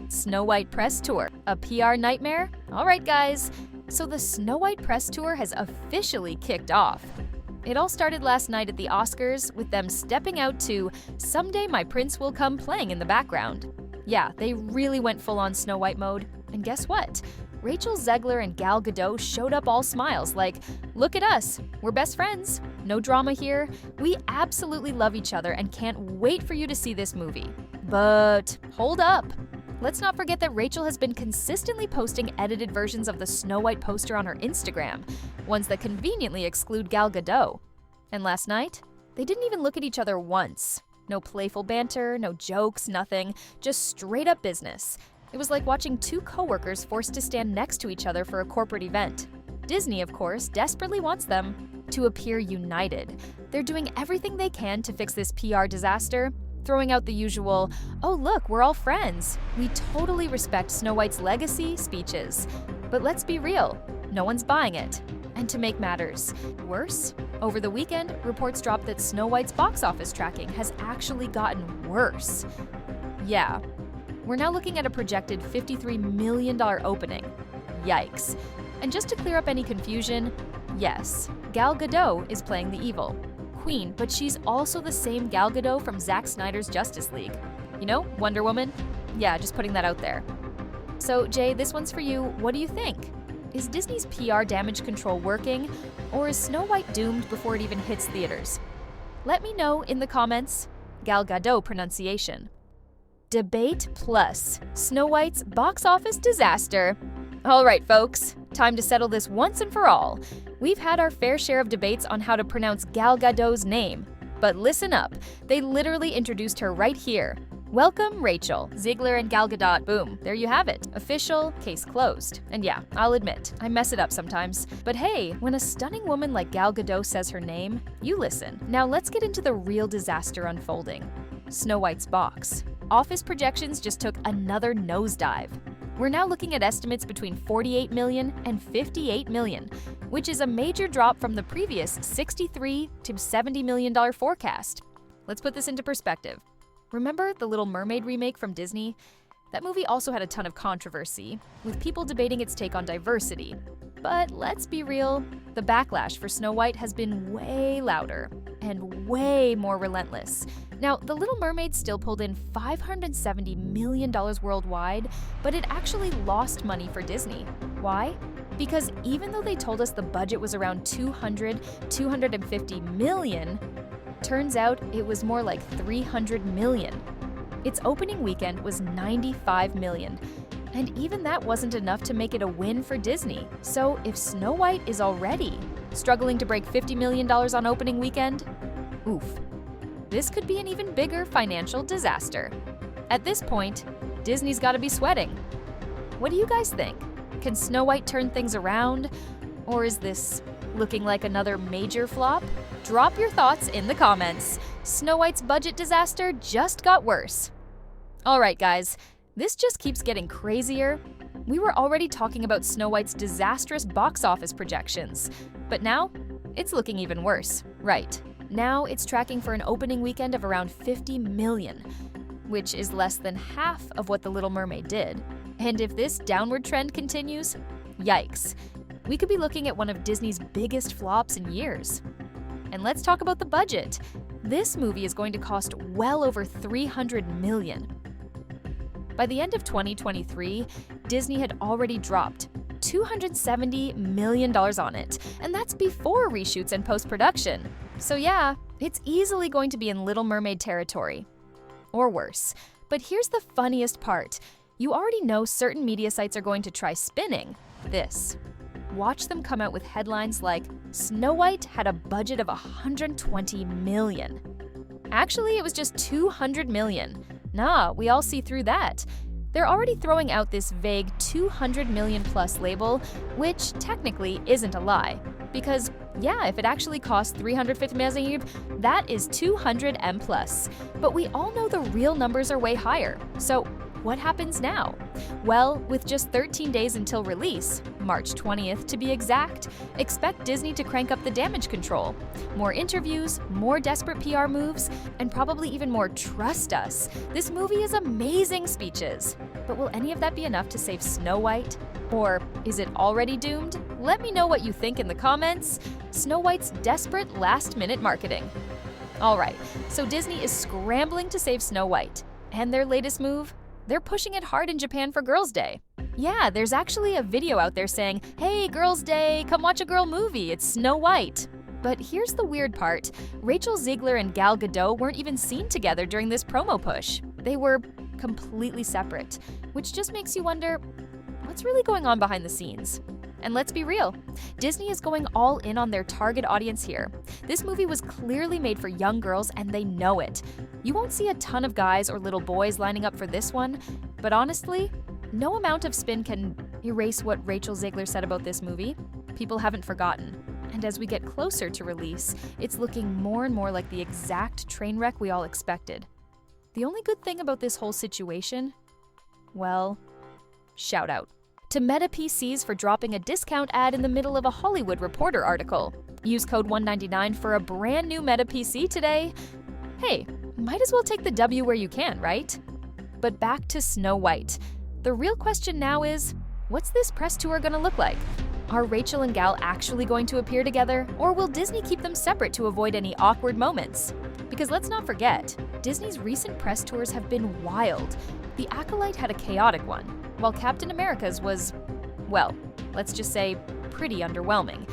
Snow White press tour, a PR nightmare? All right, guys. So the Snow White press tour has officially kicked off. It all started last night at the Oscars with them stepping out to "Someday My Prince Will Come" playing in the background. Yeah, they really went full-on Snow White mode. And guess what? Rachel Zegler and Gal Gadot showed up all smiles like, "Look at us, we're best friends. No drama here. We absolutely love each other and can't wait for you to see this movie." But hold up. Let's not forget that Rachel has been consistently posting edited versions of the Snow White poster on her Instagram, ones that conveniently exclude Gal Gadot. And last night, they didn't even look at each other once. No playful banter, no jokes, nothing, just straight up business. It was like watching two coworkers forced to stand next to each other for a corporate event. Disney, of course, desperately wants them to appear united. They're doing everything they can to fix this PR disaster, throwing out the usual, "Oh look, we're all friends. We totally respect Snow White's legacy" speeches. But let's be real, no one's buying it. And to make matters worse, over the weekend, reports dropped that Snow White's box office tracking has actually gotten worse. Yeah, we're now looking at a projected $53 million opening. Yikes. And just to clear up any confusion, yes, Gal Gadot is playing the evil Queen, but she's also the same Gal Gadot from Zack Snyder's Justice League. You know, Wonder Woman? Yeah, just putting that out there. So, Jay, this one's for you. What do you think? Is Disney's PR damage control working, or is Snow White doomed before it even hits theaters? Let me know in the comments. Gal Gadot pronunciation. Debate plus Snow White's box office disaster. All right, folks, time to settle this once and for all. We've had our fair share of debates on how to pronounce Gal Gadot's name. But listen up, they literally introduced her right here. Welcome, Rachel, Zegler and Gal Gadot. Boom, there you have it. Official, case closed. And yeah, I'll admit, I mess it up sometimes. But hey, when a stunning woman like Gal Gadot says her name, you listen. Now let's get into the real disaster unfolding. Snow White's box. Office projections just took another nosedive. We're now looking at estimates between 48 million and 58 million, which is a major drop from the previous $63 to $70 million forecast. Let's put this into perspective. Remember the Little Mermaid remake from Disney? That movie also had a ton of controversy, with people debating its take on diversity. But let's be real, the backlash for Snow White has been way louder and way more relentless. Now, The Little Mermaid still pulled in $570 million worldwide, but it actually lost money for Disney. Why? Because even though they told us the budget was around $250 million, turns out it was more like $300 million. Its opening weekend was $95 million, and even that wasn't enough to make it a win for Disney. So if Snow White is already struggling to break $50 million on opening weekend, oof. This could be an even bigger financial disaster. At this point, Disney's gotta be sweating. What do you guys think? Can Snow White turn things around? Or is this looking like another major flop? Drop your thoughts in the comments. Snow White's budget disaster just got worse. All right, guys, this just keeps getting crazier. We were already talking about Snow White's disastrous box office projections, but now it's looking even worse. Right. Now it's tracking for an opening weekend of around 50 million, which is less than half of what The Little Mermaid did. And if this downward trend continues, yikes. We could be looking at one of Disney's biggest flops in years. And let's talk about the budget. This movie is going to cost well over $300 million. By the end of 2023, Disney had already dropped $270 million on it, and that's before reshoots and post-production. So yeah, it's easily going to be in Little Mermaid territory. Or worse. But here's the funniest part. You already know certain media sites are going to try spinning this. Watch them come out with headlines like, "Snow White had a budget of $120 million. Actually, it was just $200 million. Nah, we all see through that. They're already throwing out this vague $200 million plus label, which technically isn't a lie. Because, yeah, if it actually costs $350 million, that is 200 M plus. But we all know the real numbers are way higher. So what happens now? Well, with just 13 days until release, March 20th to be exact, expect Disney to crank up the damage control. More interviews, more desperate PR moves, and probably even more "trust us, this movie is amazing" speeches. But will any of that be enough to save Snow White? Or is it already doomed? Let me know what you think in the comments. Snow White's desperate last-minute marketing. Alright, so Disney is scrambling to save Snow White. And their latest move? They're pushing it hard in Japan for Girls' Day. Yeah, there's actually a video out there saying, "Hey, Girls' Day, come watch a girl movie, it's Snow White." But here's the weird part. Rachel Zegler and Gal Gadot weren't even seen together during this promo push. They were completely separate, which just makes you wonder, what's really going on behind the scenes? And let's be real, Disney is going all in on their target audience here. This movie was clearly made for young girls and they know it. You won't see a ton of guys or little boys lining up for this one, but honestly, no amount of spin can erase what Rachel Zegler said about this movie. People haven't forgotten. And as we get closer to release, it's looking more and more like the exact train wreck we all expected. The only good thing about this whole situation? Well, shout out to Meta PCs for dropping a discount ad in the middle of a Hollywood Reporter article. Use code 199 for a brand new Meta PC today. Hey, might as well take the W where you can, right? But back to Snow White. The real question now is, what's this press tour gonna look like? Are Rachel and Gal actually going to appear together, or will Disney keep them separate to avoid any awkward moments? Because let's not forget, Disney's recent press tours have been wild. The Acolyte had a chaotic one, while Captain America's was, well, let's just say, pretty underwhelming.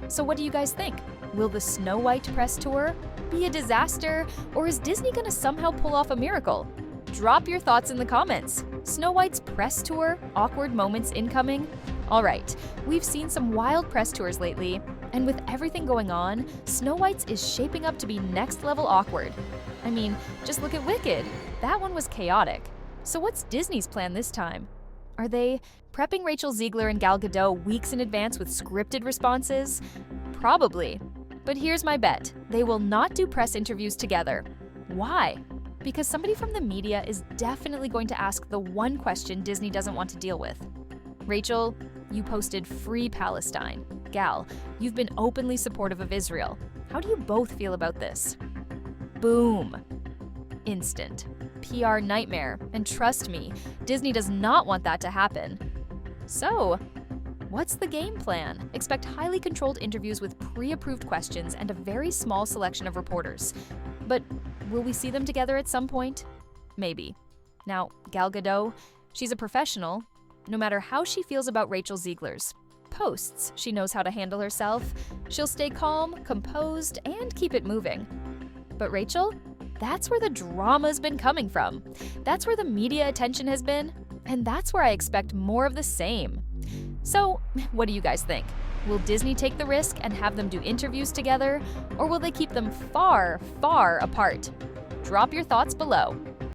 So what do you guys think? Will the Snow White press tour be a disaster, or is Disney gonna somehow pull off a miracle? Drop your thoughts in the comments. Snow White's press tour, awkward moments incoming? Alright, we've seen some wild press tours lately, and with everything going on, Snow White's is shaping up to be next level awkward. I mean, just look at Wicked. That one was chaotic. So what's Disney's plan this time? Are they prepping Rachel Zegler and Gal Gadot weeks in advance with scripted responses? Probably. But here's my bet. They will not do press interviews together. Why? Because somebody from the media is definitely going to ask the one question Disney doesn't want to deal with. Rachel, you posted Free Palestine. Gal, you've been openly supportive of Israel. How do you both feel about this? Boom. Instant. PR nightmare. And trust me, Disney does not want that to happen. So, what's the game plan? Expect highly controlled interviews with pre-approved questions and a very small selection of reporters. But will we see them together at some point? Maybe. Now, Gal Gadot, she's a professional. No matter how she feels about Rachel Zegler's posts, she knows how to handle herself. She'll stay calm, composed, and keep it moving. But Rachel? That's where the drama's been coming from. That's where the media attention has been, and that's where I expect more of the same. So, what do you guys think? Will Disney take the risk and have them do interviews together, or will they keep them far, far apart? Drop your thoughts below.